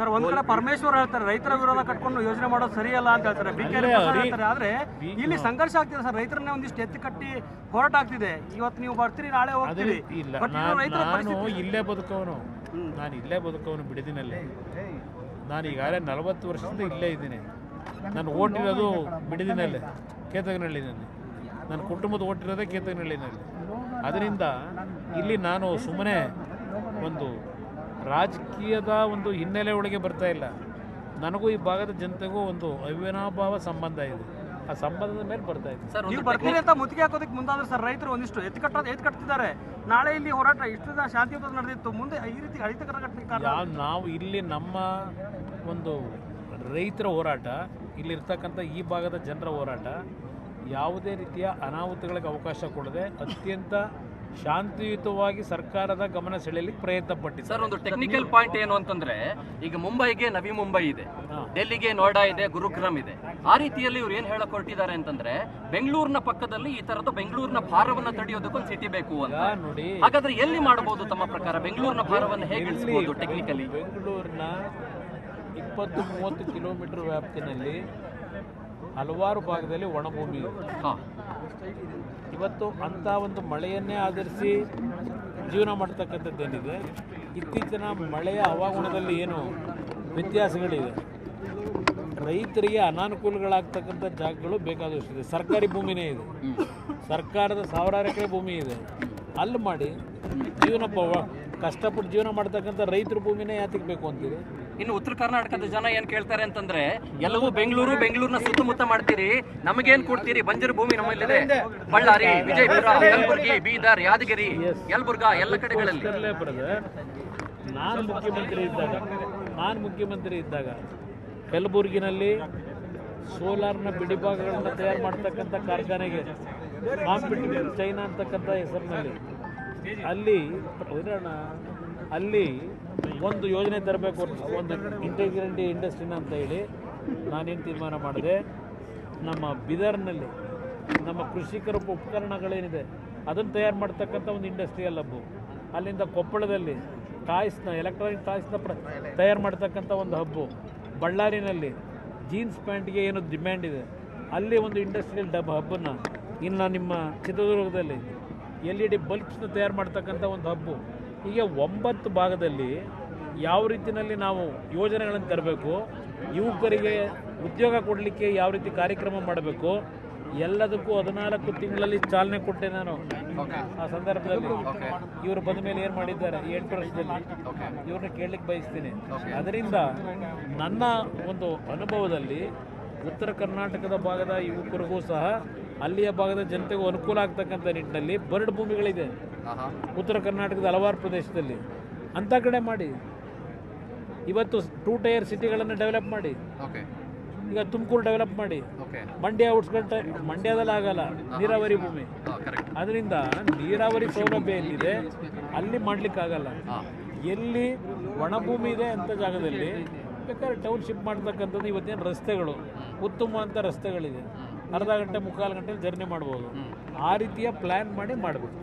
Sir ಒಂದ್ ಕಡೆ ಪರಮೇಶ್ವರ್ ಹೇಳ್ತಾರೆ ರೈತರ ವಿರೋಧ ಕಟ್ಕೊಂಡು ಯೋಜನೆ ಮಾಡೋದು ಸರಿಯಲ್ಲ ಅಂತ ಹೇಳ್ತಾರೆ, ಹೇಳ್ತಾರೆ. ಆದ್ರೆ ಇಲ್ಲಿ ಸಂಘರ್ಷ ಆಗ್ತಿದೆ ಸರ್, ರೈತರನ್ನೇ ಒಂದಿಷ್ಟು ಎತ್ತಿ ಕಟ್ಟಿ ಹೋರಾಟ ಆಗ್ತಿದೆ. ಇವತ್ತು ನೀವು ಬರ್ತೀರಿ, ನಾಳೆ ಹೋಗ್ತೀರಿ. ನಾನು ಇಲ್ಲೇ ಬದುಕವನು, ಬಿಡದಿನಲ್ಲೇ. ನಾನು ಈಗಾಗಲೇ 40 ವರ್ಷದಿಂದ ಇಲ್ಲೇ ಇದ್ದೀನಿ. ನಾನು ಓಟಿರೋದು ಬಿಡದಿನಲ್ಲೇ, ಕೇತಗನಹಳ್ಳಿನಲ್ಲಿ. ನನ್ನ ಕುಟುಂಬದ ಓಟಿರೋದೇ ಕೇತಗನಹಳ್ಳಿನಲ್ಲಿ. ಅದರಿಂದ ಇಲ್ಲಿ ನಾನು ಸುಮ್ಮನೆ ಒಂದು ರಾಜಕೀಯದ ಒಂದು ಹಿನ್ನೆಲೆ ಒಳಗೆ ಬರ್ತಾ ಇಲ್ಲ. ನನಗೂ ಈ ಭಾಗದ ಜನತೆಗೂ ಒಂದು ಅವಿನಾಭಾವ ಸಂಬಂಧ ಇದೆ. ಆ ಸಂಬಂಧದ ಮೇಲೆ ಬರ್ತಾ ಇದೆ. ನೀವು ಬರ್ತೀರಿ ಅಂತ ಮುತ್ತಿಗೆ ಹಾಕೋದಕ್ಕೆ ಮುಂದಾದ್ರೆ ಸರ್ ರೈತರು ಒಂದಿಷ್ಟು ಎತ್ತು ಕಟ್ತಿದ್ದಾರೆ. ನಾಳೆ ಇಲ್ಲಿ ಹೋರಾಟ ಇಷ್ಟು ಶಾಂತಿಯುತ ನಡೆದಿತ್ತು, ಮುಂದೆ ಈ ರೀತಿ ನಾವು ಇಲ್ಲಿ ನಮ್ಮ ಒಂದು ರೈತರ ಹೋರಾಟ, ಇಲ್ಲಿರ್ತಕ್ಕಂಥ ಈ ಭಾಗದ ಜನರ ಹೋರಾಟ ಯಾವುದೇ ರೀತಿಯ ಅನಾಹುತಗಳಿಗೆ ಅವಕಾಶ ಕೊಡದೆ ಅತ್ಯಂತ ಶಾಂತಿಯುತವಾಗಿ ಸರ್ಕಾರದ ಗಮನ ಸೆಳೆಯಲಿಕ್ಕೆ ಪ್ರಯತ್ನ ಪಟ್ಟಿದೆ. ಸರ್, ಒಂದು ಟೆಕ್ನಿಕಲ್ ಪಾಯಿಂಟ್ ಏನು ಅಂತಂದ್ರೆ, ಈಗ ಮುಂಬೈಗೆ ನವಿ ಮುಂಬೈ ಇದೆ, ಡೆಲ್ಲಿಗೆ ನೋಯ್ಡಾ ಇದೆ, ಗುರುಗ್ರಾಮ್ ಇದೆ. ಆ ರೀತಿಯಲ್ಲಿ ಇವ್ರು ಏನ್ ಹೇಳಕ್ ಹೊರಟಿದ್ದಾರೆ ಅಂತಂದ್ರೆ, ಬೆಂಗಳೂರಿನ ಪಕ್ಕದಲ್ಲಿ ಈ ತರದ ಬೆಂಗಳೂರಿನ ಭಾರವನ್ನ ತಡೆಯೋದಕ್ಕೊಂದು ಸಿಟಿ ಬೇಕು ಅಂತ. ನೋಡಿ, ಹಾಗಾದ್ರೆ ಎಲ್ಲಿ ಮಾಡಬಹುದು ತಮ್ಮ ಪ್ರಕಾರ ಬೆಂಗಳೂರಿನ ಭಾರವನ್ನು ಹೇಗೆ ಇಳಿಸಬಹುದು ಟೆಕ್ನಿಕಲಿ? ಬೆಂಗಳೂರಿನ 20-30 ಕಿಲೋಮೀಟರ್ ವ್ಯಾಪ್ತಿನಲ್ಲಿ ಹಲವಾರು ಭಾಗದಲ್ಲಿ ಒಣಭೂಮಿ ಇದೆ. ಇವತ್ತು ಅಂಥ ಒಂದು ಮಳೆಯನ್ನೇ ಆಧರಿಸಿ ಜೀವನ ಮಾಡ್ತಕ್ಕಂಥದ್ದೇನಿದೆ, ಇತ್ತೀಚಿನ ಮಳೆಯ ಹವಾಗುಣದಲ್ಲಿ ಏನು ವ್ಯತ್ಯಾಸಗಳಿದೆ, ರೈತರಿಗೆ ಅನಾನುಕೂಲಗಳಾಗ್ತಕ್ಕಂಥ ಜಾಗಗಳು ಬೇಕಾದಷ್ಟಿದೆ. ಸರ್ಕಾರಿ ಭೂಮಿನೇ ಇದೆ, ಸರ್ಕಾರದ ಸಾವಿರಾರು ಎಕರೆ ಭೂಮಿ ಇದೆ. ಅಲ್ಲಿ ಮಾಡಿ ಜೀವನ ಕಷ್ಟಪಟ್ಟು ಜೀವನ ಮಾಡ್ತಕ್ಕಂಥ ರೈತರ ಭೂಮಿನೇ ಯಾತಿಗೆ ಬೇಕು ಅಂತೀರಿ? ಇನ್ನು ಉತ್ತರ ಕರ್ನಾಟಕದ ಜನ ಏನ್ ಕೇಳ್ತಾರೆ ಅಂತಂದ್ರೆ, ಎಲ್ಲವೂ ಬೆಂಗಳೂರಿನ ಸುತ್ತಮುತ್ತ ಮಾಡ್ತೀರಿ, ನಮಗೇನ್ ಕೊಡ್ತೀರಿ? ಬಂಜರು ಭೂಮಿ ನಮ್ಮಲ್ಲಿದೆ. ಬಳ್ಳಾರಿ, ವಿಜಯಪುರ, ಕಲಬುರಗಿ, ಬೀದರ್, ಯಾದಗಿರಿ, ಯಲಬುರ್ಗಾ ಎಲ್ಲ ಕಡೆಗಳಲ್ಲಿ. ನಾನು ಮುಖ್ಯಮಂತ್ರಿ ಇದ್ದಾಗ ಕಲಬುರಗಿನಲ್ಲಿ ಸೋಲಾರ್ನ ಬಿಡಿಭಾಗಗಳನ್ನ ತಯಾರು ಮಾಡ್ತಕ್ಕಂಥ ಕಾರ್ಖಾನೆಗೆ ಕಾಂಪಿಟೇಟಿವ್ ಚೈನಾ ಅಂತಕ್ಕಂಥ ಹೆಸರಿನಲ್ಲಿ ಅಲ್ಲಿ ಒಂದು ಯೋಜನೆ ತರಬೇಕು, ಒಂದು ಇಂಟಿಗ್ರೇಟೆಡ್ ಇಂಡಸ್ಟ್ರಿನ ಅಂತ ಹೇಳಿ ನಾನೇನು ತೀರ್ಮಾನ ಮಾಡಿದೆ. ನಮ್ಮ ಬೀದರ್ನಲ್ಲಿ ನಮ್ಮ ಕೃಷಿಕರ ಉಪಕರಣಗಳೇನಿದೆ ಅದನ್ನು ತಯಾರು ಮಾಡ್ತಕ್ಕಂಥ ಒಂದು ಇಂಡಸ್ಟ್ರಿಯಲ್ ಹಬ್ಬು, ಅಲ್ಲಿಂದ ಕೊಪ್ಪಳದಲ್ಲಿ ಎಲೆಕ್ಟ್ರಾನಿಕ್ ಟಾಯ್ಸ್ನ ತಯಾರು ಮಾಡ್ತಕ್ಕಂಥ ಒಂದು ಹಬ್ಬು, ಬಳ್ಳಾರಿನಲ್ಲಿ ಜೀನ್ಸ್ ಪ್ಯಾಂಟ್ಗೆ ಏನು ಡಿಮ್ಯಾಂಡ್ ಇದೆ ಅಲ್ಲಿ ಒಂದು ಇಂಡಸ್ಟ್ರಿಯಲ್ ಹಬ್ಬನ್ನು, ಇನ್ನು ನಿಮ್ಮ ಚಿತ್ರದುರ್ಗದಲ್ಲಿ LED ಬಲ್ಬ್ಸ್ನ ತಯಾರು ಮಾಡ್ತಕ್ಕಂಥ ಒಂದು ಹಬ್ಬು. ಹೀಗೆ 9 ಭಾಗದಲ್ಲಿ ಯಾವ ರೀತಿಯಲ್ಲಿ ನಾವು ಯೋಜನೆಗಳನ್ನು ತರಬೇಕು, ಯುವಕರಿಗೆ ಉದ್ಯೋಗ ಕೊಡಲಿಕ್ಕೆ ಯಾವ ರೀತಿ ಕಾರ್ಯಕ್ರಮ ಮಾಡಬೇಕು, ಎಲ್ಲದಕ್ಕೂ 14 ತಿಂಗಳಲ್ಲಿ ಚಾಲನೆ ಕೊಟ್ಟೆ ನಾನು. ಆ ಸಂದರ್ಭದಲ್ಲಿ ಇವರು ಬಂದ ಮೇಲೆ ಏನು ಮಾಡಿದ್ದಾರೆ 8 ವರ್ಷದಲ್ಲಿ, ಇವ್ರನ್ನ ಕೇಳಲಿಕ್ಕೆ ಬಯಸ್ತೀನಿ. ಅದರಿಂದ ನನ್ನ ಒಂದು ಅನುಭವದಲ್ಲಿ ಉತ್ತರ ಕರ್ನಾಟಕದ ಭಾಗದ ಯುವಕರಿಗೂ ಸಹ ಅಲ್ಲಿಯ ಭಾಗದ ಜನತೆಗೂ ಅನುಕೂಲ ಆಗ್ತಕ್ಕಂಥ ನಿಟ್ಟಿನಲ್ಲಿ ಬರಡು ಭೂಮಿಗಳಿದೆ ಉತ್ತರ ಕರ್ನಾಟಕದ ಹಲವಾರು ಪ್ರದೇಶದಲ್ಲಿ. ಅಂಥ ಕಡೆ ಮಾಡಿ ಇವತ್ತು 2 ಟೈರ್ ಸಿಟಿಗಳನ್ನು ಡೆವಲಪ್ ಮಾಡಿ. ಈಗ ತುಮಕೂರು ಡೆವಲಪ್ ಮಾಡಿ, ಮಂಡ್ಯ ಔಟ್ಸ್ಕರ್ಟ್, ಮಂಡ್ಯದಲ್ಲಿ ಆಗಲ್ಲ, ನೀರಾವರಿ ಭೂಮಿ. ಅದರಿಂದ ನೀರಾವರಿ ಸೌಲಭ್ಯ ಎಲ್ಲಿದೆ ಅಲ್ಲಿ ಮಾಡಲಿಕ್ಕಾಗಲ್ಲ. ಎಲ್ಲಿ ಒಣಭೂಮಿ ಇದೆ ಅಂಥ ಜಾಗದಲ್ಲಿ ಬೇಕಾದ್ರೆ ಟೌನ್ಶಿಪ್ ಮಾಡ್ತಕ್ಕಂಥದ್ದು. ಇವತ್ತೇನು ರಸ್ತೆಗಳು ಉತ್ತಮವಾದಂಥ ರಸ್ತೆಗಳಿದೆ, ಅರ್ಧ ಗಂಟೆ 3/4 ಗಂಟೆಲಿ ಜರ್ನಿ ಮಾಡ್ಬೋದು. ಆ ರೀತಿಯ ಪ್ಲ್ಯಾನ್ ಮಾಡಿ ಮಾಡಬೇಕು.